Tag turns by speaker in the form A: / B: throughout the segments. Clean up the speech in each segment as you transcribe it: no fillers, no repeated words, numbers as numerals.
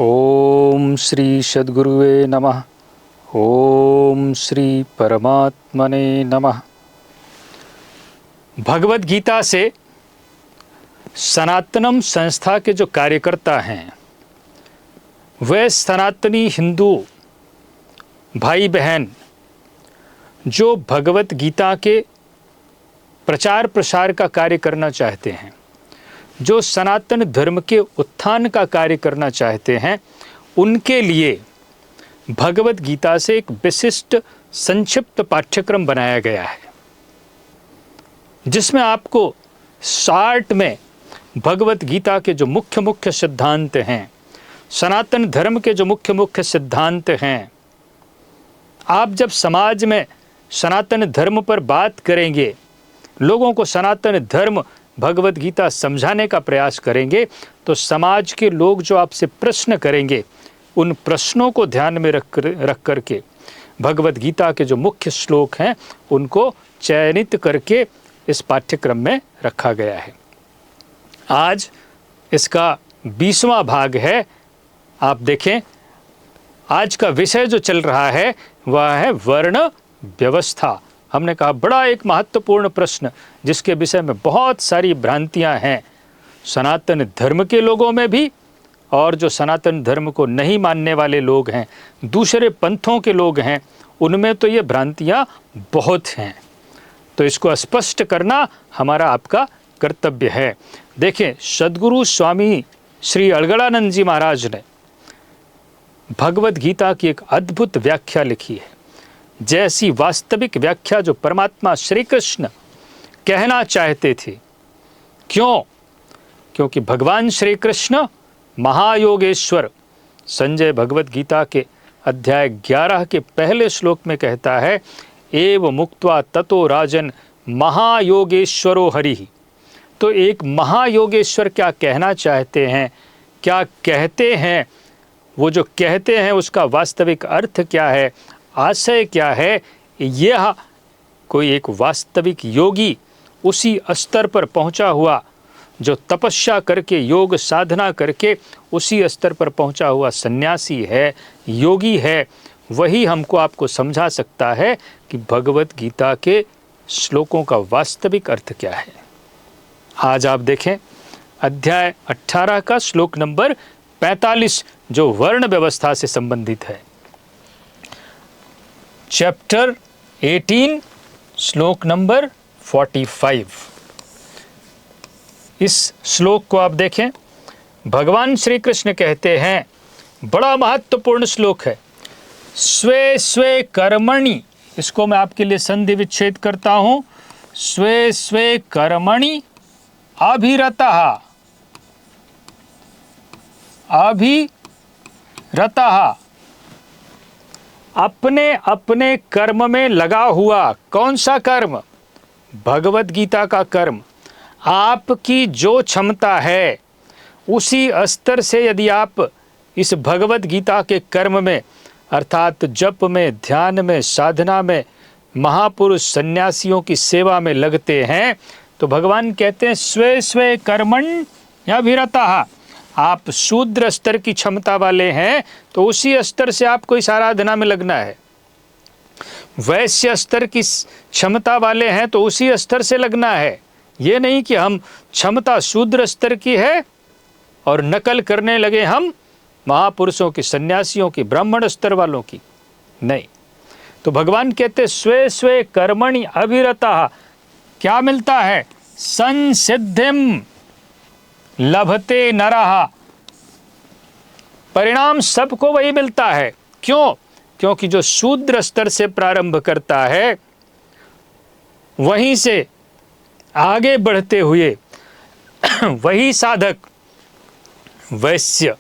A: ओम श्री सद्गुरुवे नमः। ओम श्री परमात्मने नमः। भगवत गीता से सनातनम संस्था के जो कार्यकर्ता हैं वे सनातनी हिंदू भाई बहन जो भगवत गीता के प्रचार प्रसार का कार्य करना चाहते हैं, जो सनातन धर्म के उत्थान का कार्य करना चाहते हैं, उनके लिए भगवत गीता से एक विशिष्ट संक्षिप्त पाठ्यक्रम बनाया गया है, जिसमें आपको शार्ट में भगवत गीता के जो मुख्य मुख्य सिद्धांत हैं, सनातन धर्म के जो मुख्य मुख्य सिद्धांत हैं, आप जब समाज में सनातन धर्म पर बात करेंगे, लोगों को सनातन धर्म भगवत गीता समझाने का प्रयास करेंगे, तो समाज के लोग जो आपसे प्रश्न करेंगे, उन प्रश्नों को ध्यान में रख करके भगवत गीता के जो मुख्य श्लोक हैं उनको चयनित करके इस पाठ्यक्रम में रखा गया है। आज इसका 20वां भाग है। आप देखें, आज का विषय जो चल रहा है वह है वर्ण व्यवस्था। हमने कहा बड़ा एक महत्वपूर्ण प्रश्न, जिसके विषय में बहुत सारी भ्रांतियां हैं सनातन धर्म के लोगों में भी, और जो सनातन धर्म को नहीं मानने वाले लोग हैं, दूसरे पंथों के लोग हैं, उनमें तो ये भ्रांतियां बहुत हैं। तो इसको स्पष्ट करना हमारा आपका कर्तव्य है। देखें, सद्गुरु स्वामी श्री अलगड़ानंद जी महाराज ने भगवत गीता की एक अद्भुत व्याख्या लिखी है, जैसी वास्तविक व्याख्या जो परमात्मा श्री कृष्ण कहना चाहते थे। क्यों? क्योंकि भगवान श्री कृष्ण महायोगेश्वर, संजय भगवत गीता के अध्याय 11 के पहले श्लोक में कहता है, एव मुक्त्वा ततो राजन महायोगेश्वरो हरिः। तो एक महायोगेश्वर क्या कहना चाहते हैं, क्या कहते हैं, वो जो कहते हैं उसका वास्तविक अर्थ क्या है, आशय क्या है, यह कोई एक वास्तविक योगी, उसी स्तर पर पहुंचा हुआ, जो तपस्या करके योग साधना करके उसी स्तर पर पहुंचा हुआ सन्यासी है, योगी है, वही हमको आपको समझा सकता है कि भगवत गीता के श्लोकों का वास्तविक अर्थ क्या है। आज आप देखें अध्याय 18 का श्लोक नंबर 45 जो वर्ण व्यवस्था से संबंधित है। चैप्टर 18 श्लोक नंबर 45। इस श्लोक को आप देखें, भगवान श्री कृष्ण कहते हैं, बड़ा महत्वपूर्ण श्लोक है, स्वे स्वे कर्मणि। इसको मैं आपके लिए संधि विच्छेद करता हूं, स्वे स्वे कर्मणि अभिरतः, अभिरतः, अपने अपने कर्म में लगा हुआ। कौन सा कर्म? भगवत गीता का कर्म। आपकी जो क्षमता है उसी स्तर से यदि आप इस भगवत गीता के कर्म में, अर्थात जप में, ध्यान में, साधना में, महापुरुष सन्यासियों की सेवा में लगते हैं, तो भगवान कहते हैं स्वे स्वे कर्मण्यभिरतः। आप शूद्र स्तर की क्षमता वाले हैं तो उसी स्तर से आपको इस आराधना में लगना है। वैश्य स्तर की क्षमता वाले हैं तो उसी स्तर से लगना है। ये नहीं कि हम क्षमता शूद्र स्तर की है और नकल करने लगे हम महापुरुषों की, सन्यासियों की, ब्राह्मण स्तर वालों की। नहीं, तो भगवान कहते स्वे स्वे कर्मणि अभिरतः। क्या मिलता है? संसिद्धिम लभते नरः। परिणाम सबको वही मिलता है। क्यों? क्योंकि जो शूद्र स्तर से प्रारंभ करता है, वहीं से आगे बढ़ते हुए वही साधक वैश्य,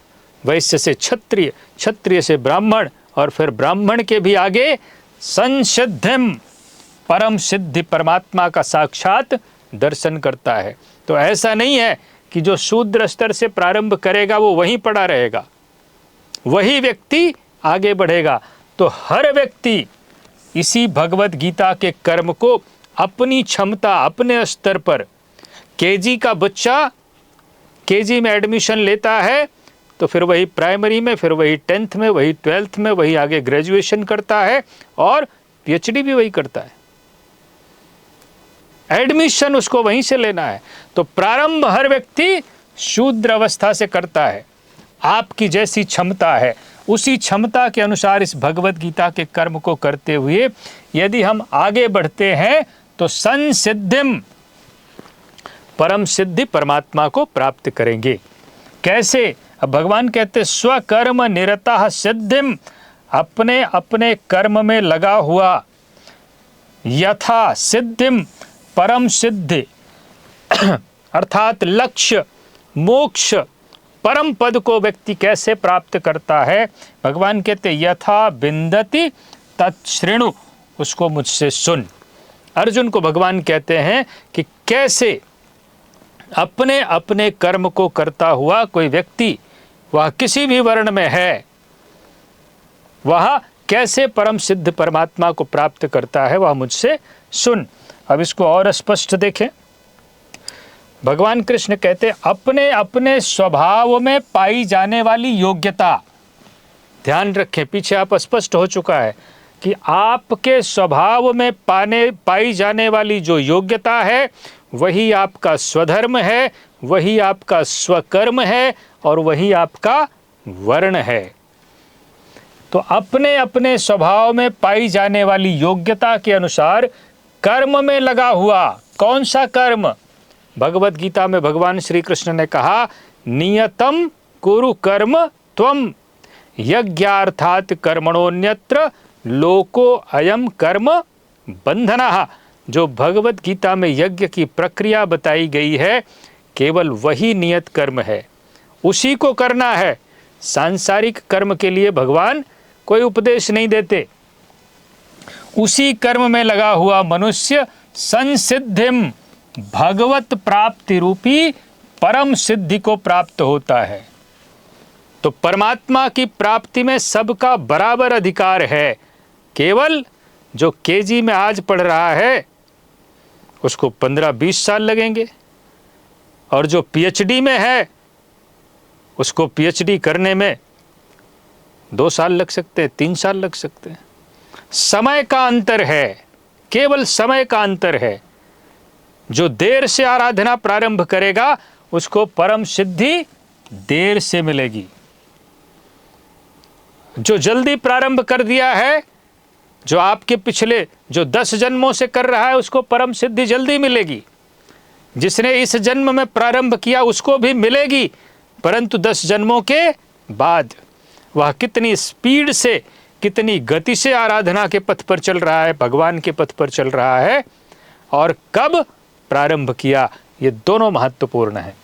A: वैश्य से क्षत्रिय, क्षत्रिय से ब्राह्मण, और फिर ब्राह्मण के भी आगे संसिद्धिम, परम सिद्धि परमात्मा का साक्षात दर्शन करता है। तो ऐसा नहीं है कि जो शूद्र स्तर से प्रारंभ करेगा वो वहीं पड़ा रहेगा, वही व्यक्ति आगे बढ़ेगा। तो हर व्यक्ति इसी भगवत गीता के कर्म को अपनी क्षमता, अपने स्तर पर, केजी का बच्चा केजी में एडमिशन लेता है तो फिर वही प्राइमरी में, फिर वही 10th में, वही 12th में, वही आगे ग्रेजुएशन करता है और पीएचडी भी वही करता है। एडमिशन उसको वहीं से लेना है। तो प्रारंभ हर व्यक्ति शूद्र अवस्था से करता है। आपकी जैसी क्षमता है उसी क्षमता के अनुसार इस भगवत गीता के कर्म को करते हुए यदि हम आगे बढ़ते हैं तो संसिद्धिम, परम सिद्धि परमात्मा को प्राप्त करेंगे। कैसे? अब भगवान कहते स्वकर्म निरतः सिद्धिम, अपने अपने कर्म में लगा हुआ, यथा सिद्धिम परम सिद्धि अर्थात लक्ष्य मोक्ष परम पद को व्यक्ति कैसे प्राप्त करता है? भगवान कहते यथा बिंदति तच्छृणु, उसको मुझसे सुन। अर्जुन को भगवान कहते हैं कि कैसे अपने अपने कर्म को करता हुआ कोई व्यक्ति, वह किसी भी वर्ण में है, वह कैसे परम सिद्ध परमात्मा को प्राप्त करता है, वह मुझसे सुन। अब इसको और स्पष्ट देखें। भगवान कृष्ण कहते अपने अपने स्वभाव में पाई जाने वाली योग्यता, ध्यान रखें, पीछे आप स्पष्ट हो चुका है कि आपके स्वभाव में पाई जाने वाली जो योग्यता है वही आपका स्वधर्म है, वही आपका स्वकर्म है और वही आपका वर्ण है। तो अपने अपने स्वभाव में पाई जाने वाली योग्यता के अनुसार कर्म में लगा हुआ, कौन सा कर्म? भगवत गीता में भगवान श्री कृष्ण ने कहा नियतम कुरु कर्म त्वम यज्ञार्थात कर्मणोन्यत्र लोको अयम कर्म बंधनः। जो भगवत गीता में यज्ञ की प्रक्रिया बताई गई है केवल वही नियत कर्म है, उसी को करना है। सांसारिक कर्म के लिए भगवान कोई उपदेश नहीं देते। उसी कर्म में लगा हुआ मनुष्य संसिद्धिम, भगवत प्राप्ति रूपी परम सिद्धि को प्राप्त होता है। तो परमात्मा की प्राप्ति में सबका बराबर अधिकार है। केवल जो केजी में आज पढ़ रहा है उसको 15-20 साल लगेंगे और जो पीएचडी में है उसको पीएचडी करने में 2 साल लग सकते हैं, 3 साल लग सकते हैं। समय का अंतर है, केवल समय का अंतर है। जो देर से आराधना प्रारंभ करेगा उसको परम सिद्धि देर से मिलेगी। जो जल्दी प्रारंभ कर दिया है, जो आपके पिछले जो 10 जन्मों से कर रहा है उसको परम सिद्धि जल्दी मिलेगी। जिसने इस जन्म में प्रारंभ किया उसको भी मिलेगी, परंतु 10 जन्मों के बाद। वह कितनी स्पीड से, कितनी गति से आराधना के पथ पर चल रहा है, भगवान के पथ पर चल रहा है, और कब प्रारंभ किया, ये दोनों महत्वपूर्ण है।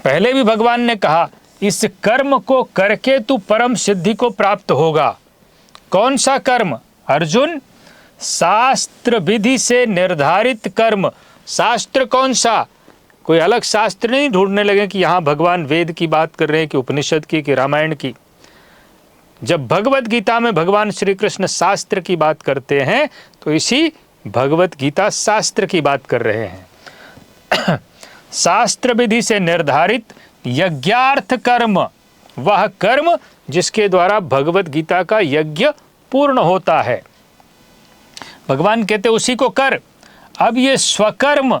A: पहले भी भगवान ने कहा इस कर्म को करके तू परम सिद्धि को प्राप्त होगा। कौन सा कर्म? अर्जुन, शास्त्र विधि से निर्धारित कर्म। शास्त्र कौन सा? कोई अलग शास्त्र नहीं ढूंढने लगे कि यहाँ भगवान वेद की बात कर रहे हैं कि उपनिषद की कि रामायण की। जब भगवत गीता में भगवान श्री कृष्ण शास्त्र की बात करते हैं तो इसी भगवत गीता शास्त्र की बात कर रहे हैं। शास्त्र विधि से निर्धारित यज्ञार्थ कर्म, वह कर्म जिसके द्वारा भगवत गीता का यज्ञ पूर्ण होता है। भगवान कहते उसी को कर। अब ये स्वकर्म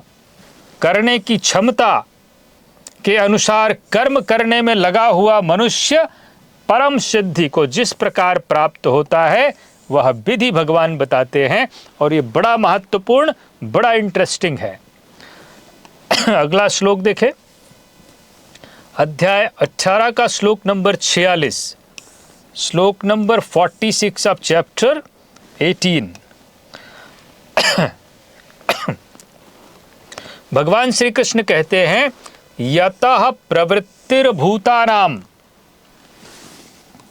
A: करने की क्षमता के अनुसार कर्म करने में लगा हुआ मनुष्य परम सिद्धि को जिस प्रकार प्राप्त होता है वह विधि भगवान बताते हैं, और ये बड़ा महत्वपूर्ण, बड़ा इंटरेस्टिंग है। अगला श्लोक देखें, अध्याय 18 का श्लोक नंबर 46, श्लोक नंबर 46 ऑफ चैप्टर 18। भगवान श्री कृष्ण कहते हैं यतः प्रवृत्तिर्भूतानाम,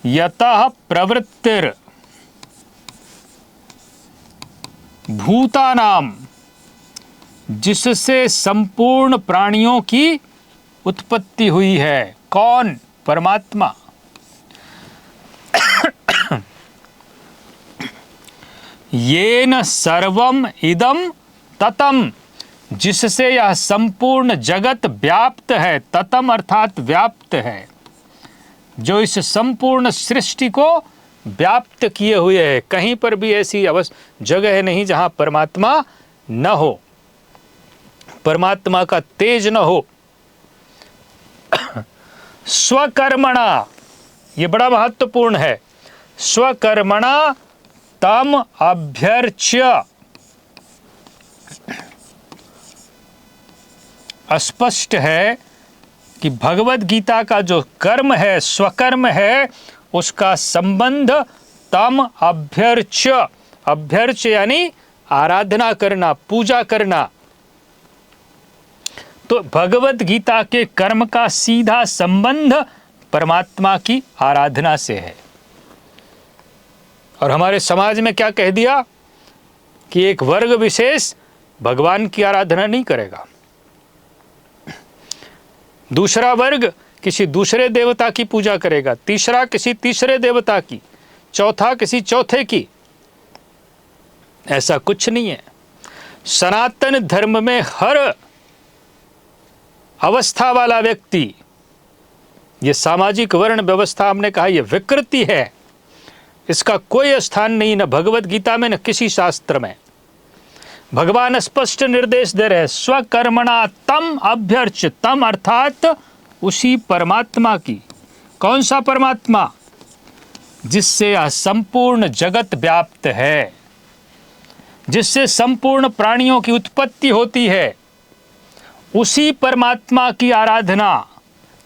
A: यतः प्रवृत्तिर भूतानाम, जिससे संपूर्ण प्राणियों की उत्पत्ति हुई है। कौन? परमात्मा। येन सर्वम इदम ततम, जिससे यह संपूर्ण जगत व्याप्त है। ततम अर्थात व्याप्त है, जो इस संपूर्ण सृष्टि को व्याप्त किए हुए है। कहीं पर भी ऐसी जगह नहीं जहां परमात्मा न हो, परमात्मा का तेज न हो। स्वकर्मणा, ये बड़ा महत्वपूर्ण है। स्वकर्मणा तम अभ्यर्च्य। स्पष्ट है कि भगवत गीता का जो कर्म है, स्वकर्म है, उसका संबंध तम अभ्यर्च्य, अभ्यर्च्य यानी आराधना करना, पूजा करना। तो भगवत गीता के कर्म का सीधा संबंध परमात्मा की आराधना से है। और हमारे समाज में क्या कह दिया कि एक वर्ग विशेष भगवान की आराधना नहीं करेगा, दूसरा वर्ग किसी दूसरे देवता की पूजा करेगा, तीसरा किसी तीसरे देवता की, चौथा किसी चौथे की। ऐसा कुछ नहीं है। सनातन धर्म में हर अवस्था वाला व्यक्ति, ये सामाजिक वर्ण व्यवस्था हमने कहा ये विकृति है, इसका कोई स्थान नहीं, न भगवत गीता में न किसी शास्त्र में। भगवान स्पष्ट निर्देश दे रहे हैं, स्वकर्मणा तम अभ्यर्च्य। तम अर्थात उसी परमात्मा की। कौन सा परमात्मा? जिससे यह संपूर्ण जगत व्याप्त है, जिससे संपूर्ण प्राणियों की उत्पत्ति होती है, उसी परमात्मा की आराधना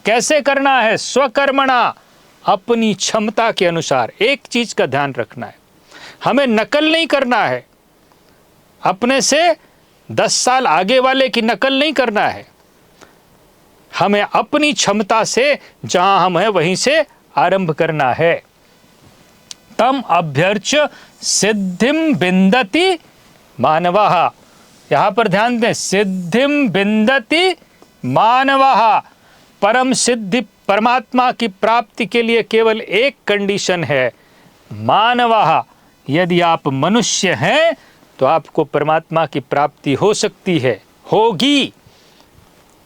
A: कैसे करना है? स्वकर्मणा, अपनी क्षमता के अनुसार। एक चीज का ध्यान रखना है, हमें नकल नहीं करना है, अपने से 10 साल आगे वाले की नकल नहीं करना है। हमें अपनी क्षमता से जहां हम हैं वहीं से आरंभ करना है। तम अभ्यर्च्य सिद्धिम विन्दति मानवः। यहां पर ध्यान दें, सिद्धिम विन्दति मानवः। परम सिद्धि परमात्मा की प्राप्ति के लिए केवल एक कंडीशन है, मानवः। यदि आप मनुष्य हैं तो आपको परमात्मा की प्राप्ति हो सकती है, होगी।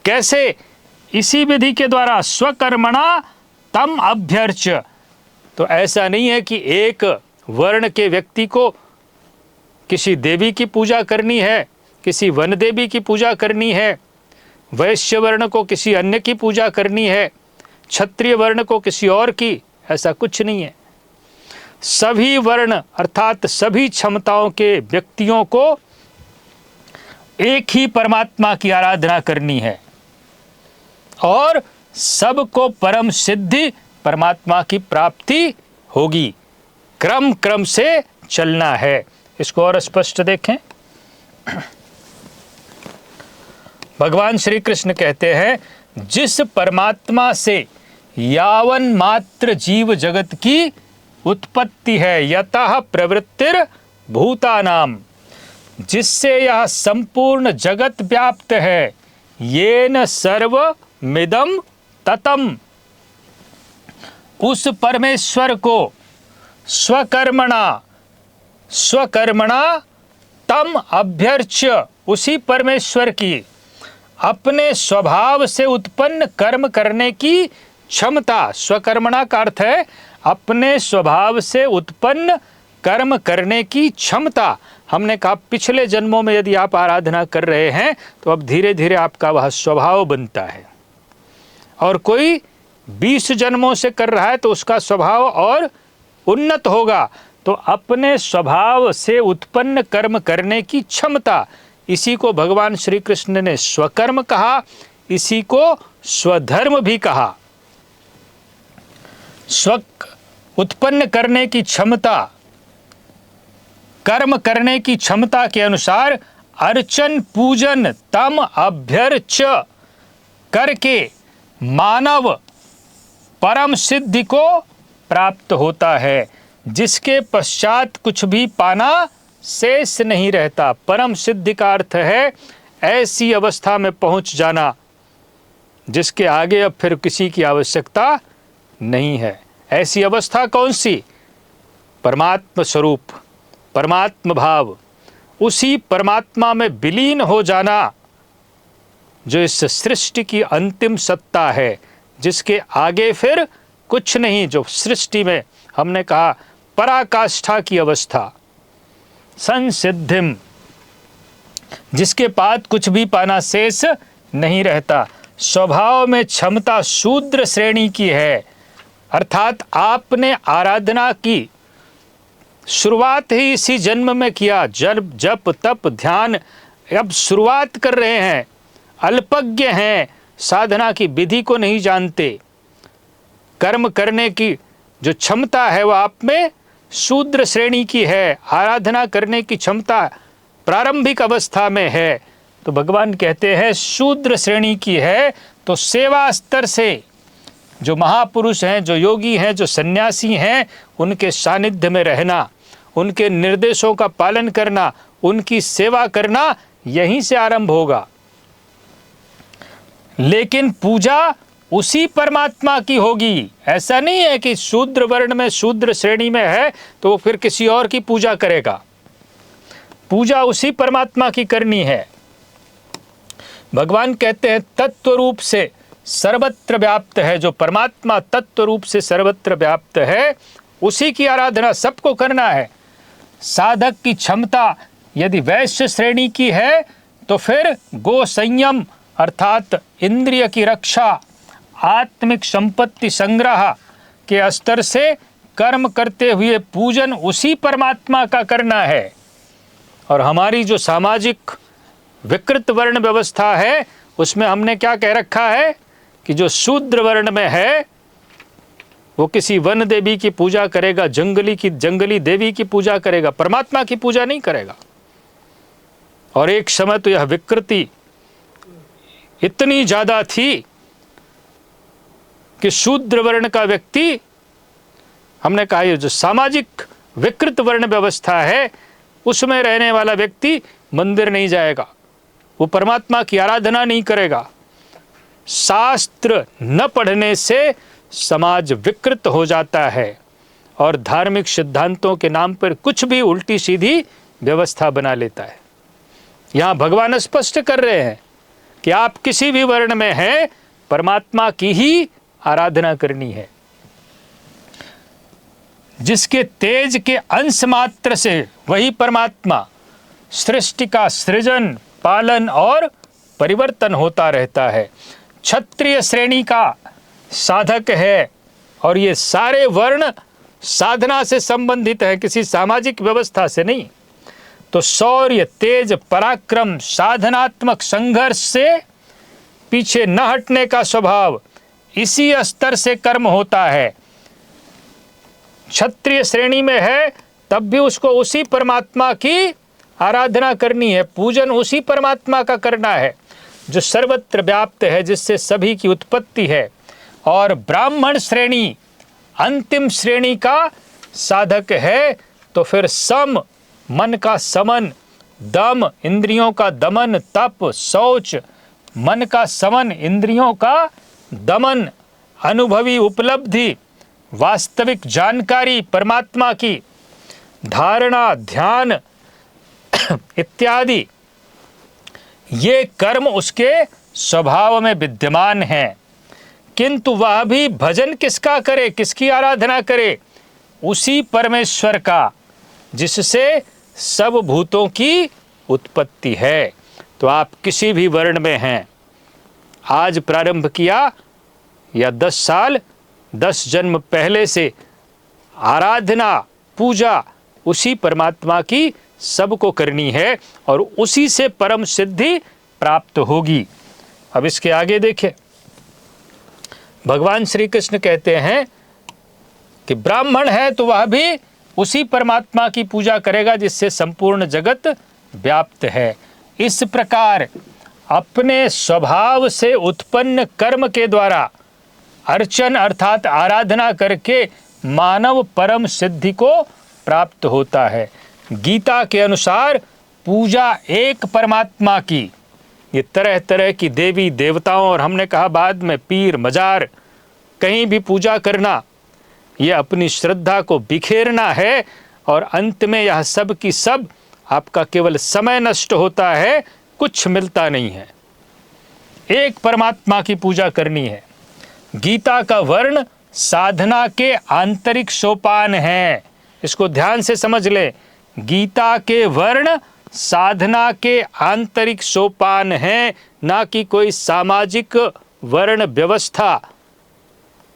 A: कैसे? इसी विधि के द्वारा, स्वकर्मणा तम अभ्यर्च्य। तो ऐसा नहीं है कि एक वर्ण के व्यक्ति को किसी देवी की पूजा करनी है, किसी वन देवी की पूजा करनी है, वैश्य वर्ण को किसी अन्य की पूजा करनी है, क्षत्रिय वर्ण को किसी और की। ऐसा कुछ नहीं है। सभी वर्ण अर्थात सभी क्षमताओं के व्यक्तियों को एक ही परमात्मा की आराधना करनी है और सबको परम सिद्धि परमात्मा की प्राप्ति होगी। क्रम क्रम से चलना है। इसको और स्पष्ट देखें। भगवान श्री कृष्ण कहते हैं, जिस परमात्मा से यावन मात्र जीव जगत की उत्पत्ति है, यतः प्रवृत्तिर भूतानाम, जिससे यह संपूर्ण जगत व्याप्त है, येन सर्वमिदं ततम, उस परमेश्वर को स्वकर्मणा तम अभ्यर्च्य, उसी परमेश्वर की अपने स्वभाव से उत्पन्न कर्म करने की क्षमता। स्वकर्मणा का अर्थ है अपने स्वभाव से उत्पन्न कर्म करने की क्षमता। हमने कहा पिछले जन्मों में यदि आप आराधना कर रहे हैं तो अब धीरे धीरे आपका वह स्वभाव बनता है, और कोई 20 जन्मों से कर रहा है तो उसका स्वभाव और उन्नत होगा। तो अपने स्वभाव से उत्पन्न कर्म करने की क्षमता, इसी को भगवान श्री कृष्ण ने स्वकर्म कहा, इसी को स्वधर्म भी कहा। स्व उत्पन्न करने की क्षमता, कर्म करने की क्षमता के अनुसार अर्चन पूजन तम अभ्यर्च्य करके मानव परम सिद्धि को प्राप्त होता है, जिसके पश्चात कुछ भी पाना शेष नहीं रहता। परम सिद्धि का अर्थ है ऐसी अवस्था में पहुंच जाना जिसके आगे अब फिर किसी की आवश्यकता नहीं है। ऐसी अवस्था कौन सी? परमात्म स्वरूप, परमात्म भाव, उसी परमात्मा में विलीन हो जाना, जो इस सृष्टि की अंतिम सत्ता है, जिसके आगे फिर कुछ नहीं, जो सृष्टि में हमने कहा पराकाष्ठा की अवस्था, संसिद्धिम, जिसके बाद कुछ भी पाना शेष नहीं रहता। स्वभाव में क्षमता शूद्र श्रेणी की है, अर्थात आपने आराधना की शुरुआत ही इसी जन्म में किया, जप तप ध्यान, अब शुरुआत कर रहे हैं, अल्पज्ञ हैं, साधना की विधि को नहीं जानते, कर्म करने की जो क्षमता है वह आप में शूद्र श्रेणी की है, आराधना करने की क्षमता प्रारंभिक अवस्था में है। तो भगवान कहते हैं शूद्र श्रेणी की है, तो सेवा स्तर से जो महापुरुष हैं, जो योगी हैं, जो सन्यासी हैं, उनके सानिध्य में रहना, उनके निर्देशों का पालन करना, उनकी सेवा करना, यहीं से आरंभ होगा। लेकिन पूजा उसी परमात्मा की होगी। ऐसा नहीं है कि शूद्र वर्ण में, शूद्र श्रेणी में है तो वो फिर किसी और की पूजा करेगा। पूजा उसी परमात्मा की करनी है। भगवान कहते हैं तत्व रूप से सर्वत्र व्याप्त है, जो परमात्मा तत्व रूप से सर्वत्र व्याप्त है, उसी की आराधना सबको करना है। साधक की क्षमता यदि वैश्य श्रेणी की है तो फिर गो संयम अर्थात इंद्रिय की रक्षा, आत्मिक संपत्ति संग्रह के स्तर से कर्म करते हुए पूजन उसी परमात्मा का करना है। और हमारी जो सामाजिक विकृत वर्ण व्यवस्था है उसमें हमने क्या कह रखा है कि जो शूद्र वर्ण में है वो किसी वन देवी की पूजा करेगा, जंगली देवी की पूजा करेगा, परमात्मा की पूजा नहीं करेगा। और एक समय तो यह विकृति इतनी ज्यादा थी कि शूद्र वर्ण का व्यक्ति, हमने कहा ये जो सामाजिक विकृत वर्ण व्यवस्था है उसमें रहने वाला व्यक्ति मंदिर नहीं जाएगा, वो परमात्मा की आराधना नहीं करेगा। शास्त्र न पढ़ने से समाज विकृत हो जाता है और धार्मिक सिद्धांतों के नाम पर कुछ भी उल्टी सीधी व्यवस्था बना लेता है। यहाँ भगवान स्पष्ट कर रहे हैं कि आप किसी भी वर्ण में हैं, परमात्मा की ही आराधना करनी है। जिसके तेज के अंश मात्र से वही परमात्मा सृष्टि का सृजन, पालन और परिवर्तन होता रहता है। क्षत्रिय श्रेणी का साधक है और ये सारे वर्ण साधना से संबंधित है, किसी सामाजिक व्यवस्था से नहीं। तो शौर्य, तेज, पराक्रम, साधनात्मक संघर्ष से पीछे न हटने का स्वभाव, इसी स्तर से कर्म होता है। क्षत्रिय श्रेणी में है तब भी उसको उसी परमात्मा की आराधना करनी है, पूजन उसी परमात्मा का करना है जो सर्वत्र व्याप्त है, जिससे सभी की उत्पत्ति है। और ब्राह्मण श्रेणी अंतिम श्रेणी का साधक है तो फिर सम, मन का समन, दम, इंद्रियों का दमन, तप, शौच, मन का समन, इंद्रियों का दमन, अनुभवी उपलब्धि, वास्तविक जानकारी परमात्मा की, धारणा, ध्यान इत्यादि, ये कर्म उसके स्वभाव में विद्यमान हैं। किंतु वह भी भजन किसका करे, किसकी आराधना करे? उसी परमेश्वर का जिससे सब भूतों की उत्पत्ति है। तो आप किसी भी वर्ण में हैं, आज प्रारंभ किया या 10 साल, 10 जन्म पहले से आराधना, पूजा उसी परमात्मा की सबको करनी है और उसी से परम सिद्धि प्राप्त होगी। अब इसके आगे देखें, भगवान श्री कृष्ण कहते हैं कि ब्राह्मण है तो वह भी उसी परमात्मा की पूजा करेगा जिससे संपूर्ण जगत व्याप्त है। इस प्रकार अपने स्वभाव से उत्पन्न कर्म के द्वारा अर्चन अर्थात आराधना करके मानव परम सिद्धि को प्राप्त होता है। गीता के अनुसार पूजा एक परमात्मा की, ये तरह तरह की देवी देवताओं और हमने कहा बाद में पीर मजार कहीं भी पूजा करना, ये अपनी श्रद्धा को बिखेरना है और अंत में यह सब की सब आपका केवल समय नष्ट होता है, कुछ मिलता नहीं है। एक परमात्मा की पूजा करनी है। गीता का वर्ण साधना के आंतरिक सोपान है, इसको ध्यान से समझ ले। गीता के वर्ण साधना के आंतरिक सोपान है, ना कि कोई सामाजिक वर्ण व्यवस्था।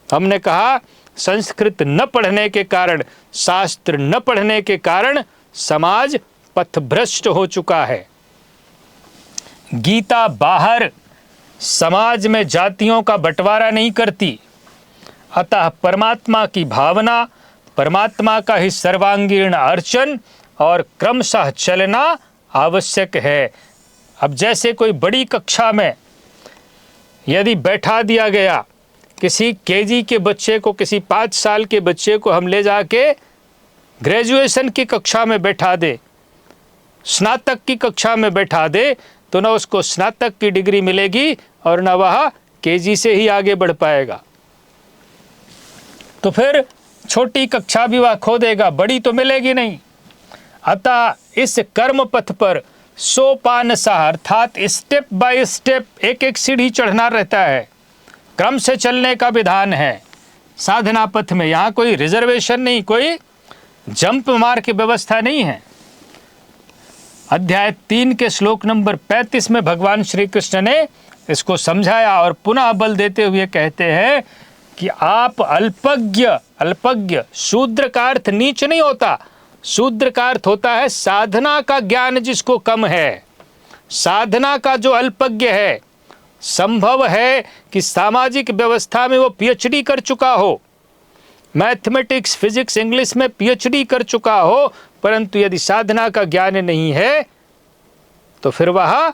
A: हमने कहा संस्कृत न पढ़ने के कारण, शास्त्र न पढ़ने के कारण समाज पथभ्रष्ट हो चुका है। गीता बाहर समाज में जातियों का बंटवारा नहीं करती, अतः परमात्मा की भावना, परमात्मा का ही सर्वांगीण अर्चन और क्रमशः चलना आवश्यक है। अब जैसे कोई बड़ी कक्षा में यदि बैठा दिया गया, किसी केजी के बच्चे को, किसी 5 साल के बच्चे को हम ले जाके ग्रेजुएशन की कक्षा में बैठा दे, स्नातक की कक्षा में बैठा दे, तो न उसको स्नातक की डिग्री मिलेगी और न वह केजी से ही आगे बढ़ पाएगा। तो फिर छोटी कक्षा भी वह खो देगा, बड़ी तो मिलेगी नहीं। अतः इस कर्म पथ पर सोपान सा, अर्थात स्टेप बाय स्टेप एक एक सीढ़ी चढ़ना रहता है, क्रम से चलने का विधान है साधना पथ में। यहाँ कोई रिजर्वेशन नहीं, कोई जंप मार की व्यवस्था नहीं है। अध्याय 3 के श्लोक नंबर 35 में भगवान श्री कृष्ण ने इसको समझाया और पुनः बल देते हुए कहते हैं कि आप अल्पज्ञ, शूद्र का अर्थ नीच नहीं होता, शूद्र का अर्थ होता है साधना का ज्ञान जिसको कम है। साधना का जो अल्पज्ञ है, संभव है कि सामाजिक व्यवस्था में वो पीएचडी कर चुका हो, मैथमेटिक्स, फिजिक्स, इंग्लिश में पीएचडी कर चुका हो, परंतु यदि साधना का ज्ञान नहीं है तो फिर वह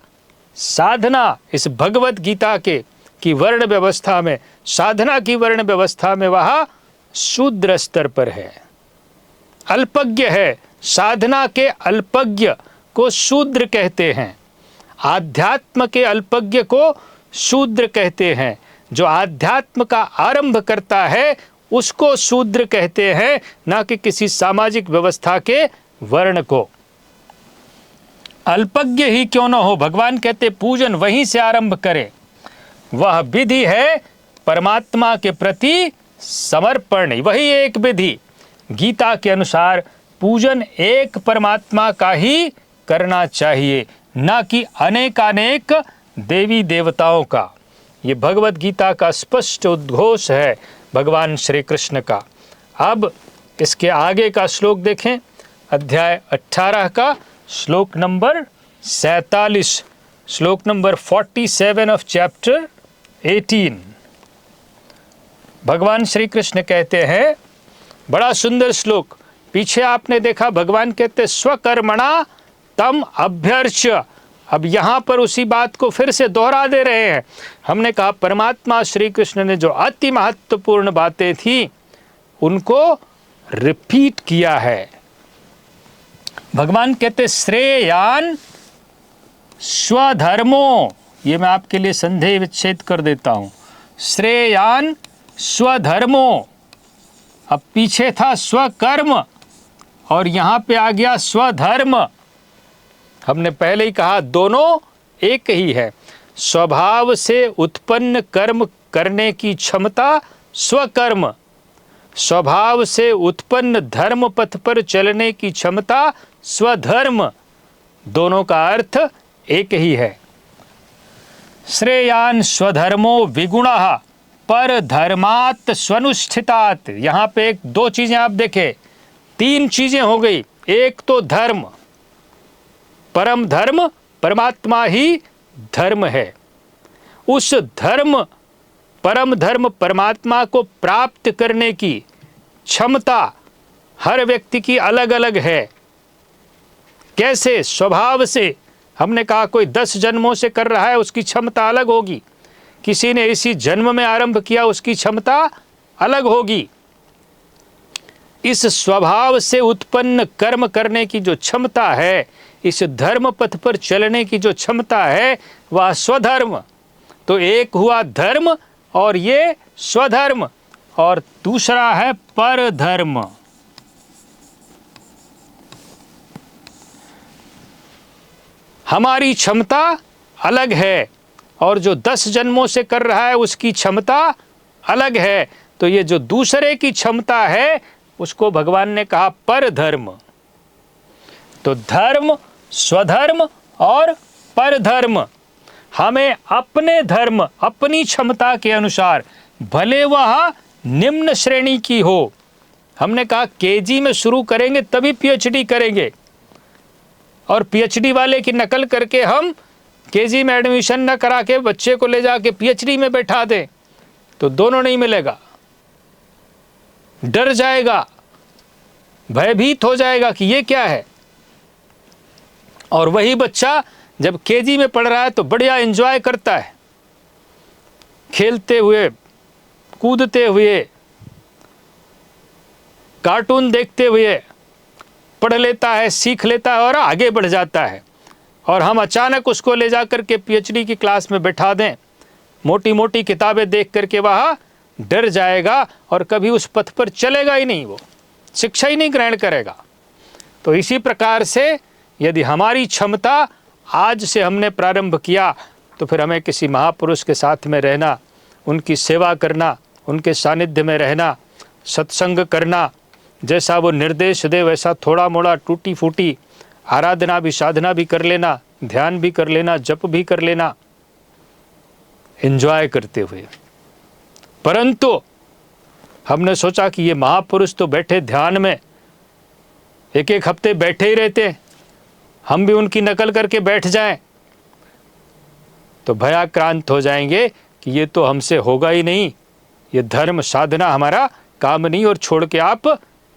A: साधना, इस भगवत गीता की वर्ण व्यवस्था में, साधना की वर्ण व्यवस्था में वह शूद्र स्तर पर है, अल्पज्ञ है। साधना के अल्पज्ञ को शूद्र कहते हैं, आध्यात्म के अल्पज्ञ को शूद्र कहते हैं। जो आध्यात्म का आरंभ करता है उसको शूद्र कहते हैं, ना कि किसी सामाजिक व्यवस्था के वर्ण को। अल्पज्ञ ही क्यों न हो, भगवान कहते पूजन वहीं से आरंभ करें। वह विधि है परमात्मा के प्रति समर्पण, वही एक विधि। गीता के अनुसार पूजन एक परमात्मा का ही करना चाहिए, ना कि अनेकानेक देवी देवताओं का। ये भगवत गीता का स्पष्ट उद्घोष है भगवान श्री कृष्ण का। अब इसके आगे का श्लोक देखें, अध्याय 18 का श्लोक नंबर 47, श्लोक नंबर 47 ऑफ चैप्टर 18। भगवान श्री कृष्ण कहते हैं, बड़ा सुंदर श्लोक। पीछे आपने देखा भगवान कहते स्वकर्मणा तम अभ्यर्च। अब यहाँ पर उसी बात को फिर से दोहरा दे रहे हैं। हमने कहा परमात्मा श्री कृष्ण ने जो अति महत्वपूर्ण बातें थी उनको रिपीट किया है। भगवान कहते श्रेयान स्वधर्मो, ये मैं आपके लिए संदेह विच्छेद कर देता हूं। श्रेयान स्वधर्मो, अब पीछे था स्वकर्म और यहां पे आ गया स्वधर्म। हमने पहले ही कहा दोनों एक ही है। स्वभाव से उत्पन्न कर्म करने की क्षमता स्वकर्म, स्वभाव से उत्पन्न धर्म पथ पर चलने की क्षमता स्वधर्म, दोनों का अर्थ एक ही है। श्रेयान स्वधर्मो विगुणः पर धर्मात् स्वनुष्ठितात्। यहाँ पे एक दो चीजें आप देखें, 3 चीजें हो गई। एक तो धर्म, परम धर्म परमात्मा ही धर्म है। उस धर्म, परम धर्म परमात्मा को प्राप्त करने की क्षमता हर व्यक्ति की अलग अलग है। कैसे? स्वभाव से। हमने कहा कोई 10 जन्मों से कर रहा है, उसकी क्षमता अलग होगी। किसी ने इसी जन्म में आरंभ किया, उसकी क्षमता अलग होगी। इस स्वभाव से उत्पन्न कर्म करने की जो क्षमता है, इस धर्म पथ पर चलने की जो क्षमता है, वह स्वधर्म। तो एक हुआ धर्म और ये स्वधर्म, और दूसरा है परधर्म। हमारी क्षमता अलग है और जो 10 जन्मों से कर रहा है उसकी क्षमता अलग है। तो ये जो दूसरे की क्षमता है उसको भगवान ने कहा परधर्म। तो धर्म, स्वधर्म और परधर्म, हमें अपने धर्म, अपनी क्षमता के अनुसार, भले वह निम्न श्रेणी की हो, हमने कहा केजी में शुरू करेंगे तभी पीएचडी करेंगे, और पीएचडी वाले की नकल करके हम केजी में एडमिशन न करा के बच्चे को ले जाके पीएचडी में बैठा दें तो दोनों नहीं मिलेगा। डर जाएगा, भयभीत हो जाएगा कि ये क्या है। और वही बच्चा जब केजी में पढ़ रहा है तो बढ़िया एंजॉय करता है, खेलते हुए, कूदते हुए, कार्टून देखते हुए पढ़ लेता है, सीख लेता है और आगे बढ़ जाता है। और हम अचानक उसको ले जाकर के पीएचडी की क्लास में बैठा दें, मोटी मोटी किताबें देख करके वह डर जाएगा और कभी उस पथ पर चलेगा ही नहीं, वो शिक्षा ही नहीं ग्रहण करेगा। तो इसी प्रकार से यदि हमारी क्षमता आज से हमने प्रारंभ किया तो फिर हमें किसी महापुरुष के साथ में रहना, उनकी सेवा करना, उनके सानिध्य में रहना, सत्संग करना, जैसा वो निर्देश दे वैसा थोड़ा मोड़ा टूटी फूटी आराधना भी, साधना भी कर लेना, ध्यान भी कर लेना, जप भी कर लेना, एंजॉय करते हुए। परंतु हमने सोचा कि ये महापुरुष तो बैठे ध्यान में, एक एक हफ्ते बैठे ही रहते, हम भी उनकी नकल करके बैठ जाएं, तो भयाक्रांत हो जाएंगे कि ये तो हमसे होगा ही नहीं, ये धर्म साधना हमारा काम नहीं, और छोड़ के आप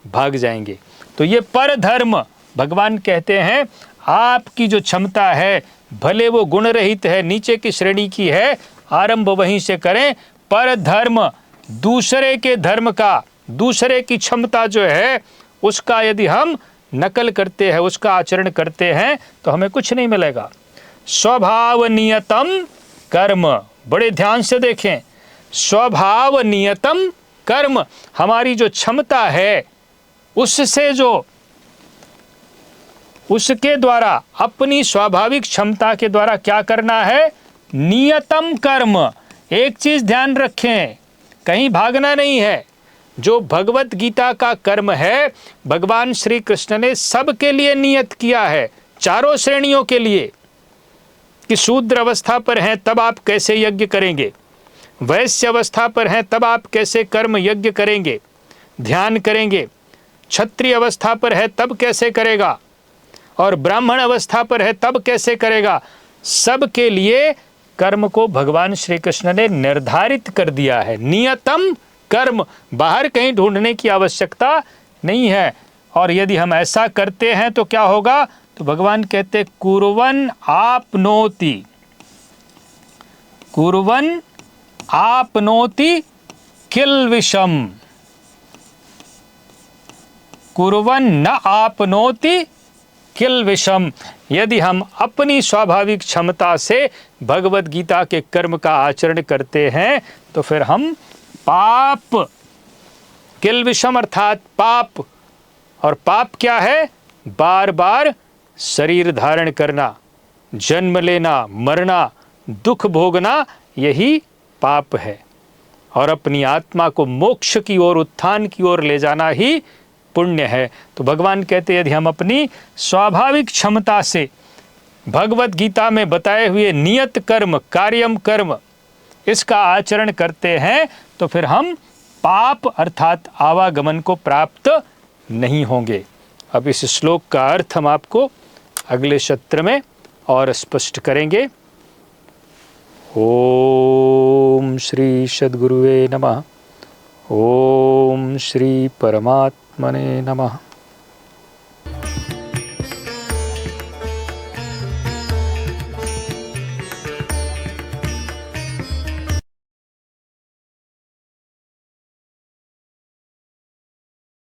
A: भाग जाएंगे। तो ये पर धर्म, भगवान कहते हैं आपकी जो क्षमता है, भले वो गुण रहित है, नीचे की श्रेणी की है, आरंभ वहीं से करें। पर धर्म, दूसरे के धर्म का, दूसरे की क्षमता जो है उसका यदि हम नकल करते हैं, उसका आचरण करते हैं तो हमें कुछ नहीं मिलेगा। स्वभाव नियतम कर्म, बड़े ध्यान से देखें, स्वभाव नियतम कर्म, हमारी जो क्षमता है उससे जो, उसके द्वारा, अपनी स्वाभाविक क्षमता के द्वारा क्या करना है, नियतम कर्म। एक चीज ध्यान रखें, कहीं भागना नहीं है। जो भगवत गीता का कर्म है भगवान श्री कृष्ण ने सबके लिए नियत किया है, चारों श्रेणियों के लिए, कि शूद्र अवस्था पर हैं तब आप कैसे यज्ञ करेंगे, वैश्य अवस्था पर हैं तब आप कैसे कर्म यज्ञ करेंगे, ध्यान करेंगे, क्षत्रिय अवस्था पर है तब कैसे करेगा, और ब्राह्मण अवस्था पर है तब कैसे करेगा। सबके लिए कर्म को भगवान श्री कृष्ण ने निर्धारित कर दिया है, नियतम कर्म, बाहर कहीं ढूंढने की आवश्यकता नहीं है। और यदि हम ऐसा करते हैं तो क्या होगा, तो भगवान कहते कुर्वन् आपनोति, कुर्वन् आपनोति किल्बिषम्, कुर्वन् न आपनोति किल्बिषम्। यदि हम अपनी स्वाभाविक क्षमता से भगवत गीता के कर्म का आचरण करते हैं तो फिर हम पाप, किल्बिषम् अर्थात पाप, और पाप क्या है, बार बार शरीर धारण करना, जन्म लेना, मरना, दुख भोगना, यही पाप है। और अपनी आत्मा को मोक्ष की ओर, उत्थान की ओर ले जाना ही पुण्य है। तो भगवान कहते हैं यदि हम अपनी स्वाभाविक क्षमता से भगवत गीता में बताए हुए नियत कर्म, कार्यम कर्म, इसका आचरण करते हैं तो फिर हम पाप अर्थात आवागमन को प्राप्त नहीं होंगे। अब इस श्लोक का अर्थ हम आपको अगले सत्र में और स्पष्ट करेंगे। ओम श्री सद्गुरुवे नमः। ओम श्री परमात्मने नमः।